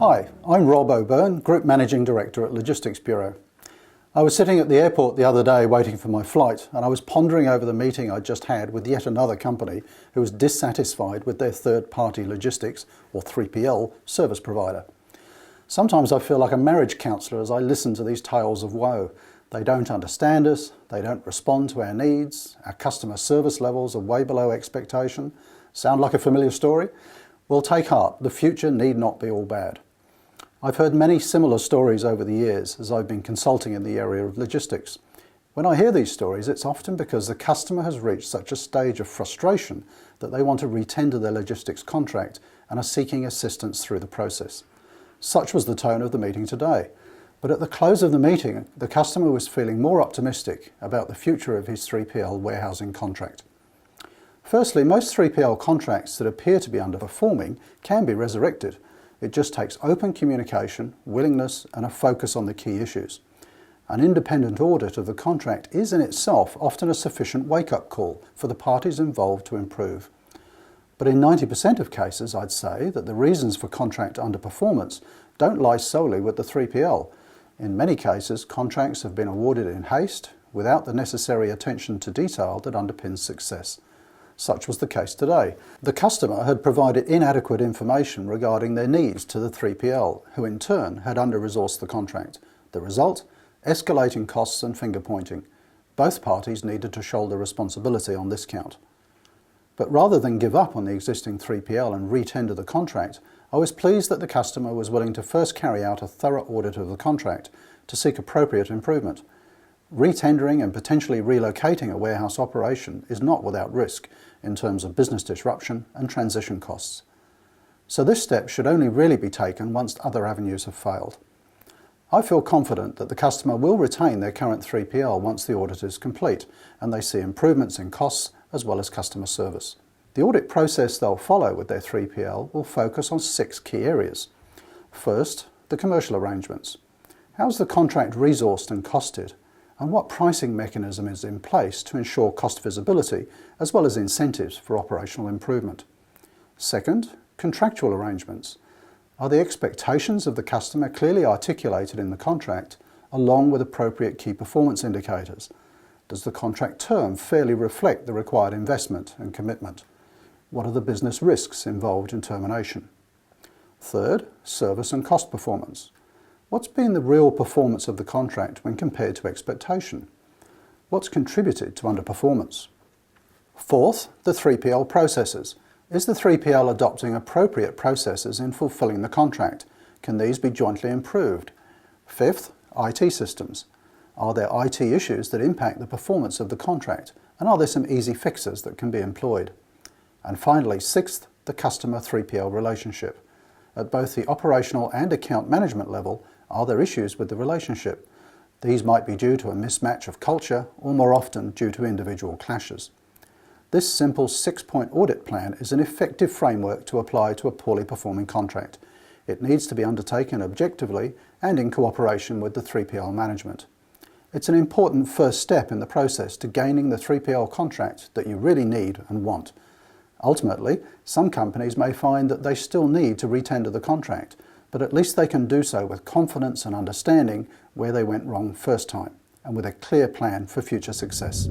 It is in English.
Hi, I'm Rob O'Byrne, Group Managing Director at Logistics Bureau. I was sitting at the airport the other day waiting for my flight, and I was pondering over the meeting I just had with yet another company who was dissatisfied with their third-party logistics, or 3PL, service provider. Sometimes I feel like a marriage counsellor as I listen to these tales of woe. They don't understand us, they don't respond to our needs, our customer service levels are way below expectation. Sound like a familiar story? Well, take heart, the future need not be all bad. I've heard many similar stories over the years as I've been consulting in the area of logistics. When I hear these stories, it's often because the customer has reached such a stage of frustration that they want to retender their logistics contract and are seeking assistance through the process. Such was the tone of the meeting today. But at the close of the meeting, the customer was feeling more optimistic about the future of his 3PL warehousing contract. Firstly, most 3PL contracts that appear to be underperforming can be resurrected. It just takes open communication, willingness, and a focus on the key issues. An independent audit of the contract is in itself often a sufficient wake-up call for the parties involved to improve. But in 90% of cases, I'd say that the reasons for contract underperformance don't lie solely with the 3PL. In many cases, contracts have been awarded in haste, without the necessary attention to detail that underpins success. Such was the case today. The customer had provided inadequate information regarding their needs to the 3PL, who in turn had under-resourced the contract. The result? Escalating costs and finger-pointing. Both parties needed to shoulder responsibility on this count. But rather than give up on the existing 3PL and re-tender the contract, I was pleased that the customer was willing to first carry out a thorough audit of the contract to seek appropriate improvement. Retendering and potentially relocating a warehouse operation is not without risk in terms of business disruption and transition costs. So this step should only really be taken once other avenues have failed. I feel confident that the customer will retain their current 3PL once the audit is complete and they see improvements in costs as well as customer service. The audit process they'll follow with their 3PL will focus on 6 key areas. First, the commercial arrangements. How's the contract resourced and costed? And what pricing mechanism is in place to ensure cost visibility as well as incentives for operational improvement? Second, contractual arrangements. Are the expectations of the customer clearly articulated in the contract along with appropriate key performance indicators? Does the contract term fairly reflect the required investment and commitment? What are the business risks involved in termination? Third, service and cost performance. What's been the real performance of the contract when compared to expectation? What's contributed to underperformance? Fourth, the 3PL processes. Is the 3PL adopting appropriate processes in fulfilling the contract? Can these be jointly improved? Fifth, IT systems. Are there IT issues that impact the performance of the contract? And are there some easy fixes that can be employed? And finally, sixth, the customer 3PL relationship. At both the operational and account management level, are there issues with the relationship? These might be due to a mismatch of culture or more often due to individual clashes. This simple 6-point audit plan is an effective framework to apply to a poorly performing contract. It needs to be undertaken objectively and in cooperation with the 3PL management. It's an important first step in the process to gaining the 3PL contract that you really need and want. Ultimately, some companies may find that they still need to retender the contract, but at least they can do so with confidence and understanding where they went wrong first time, and with a clear plan for future success.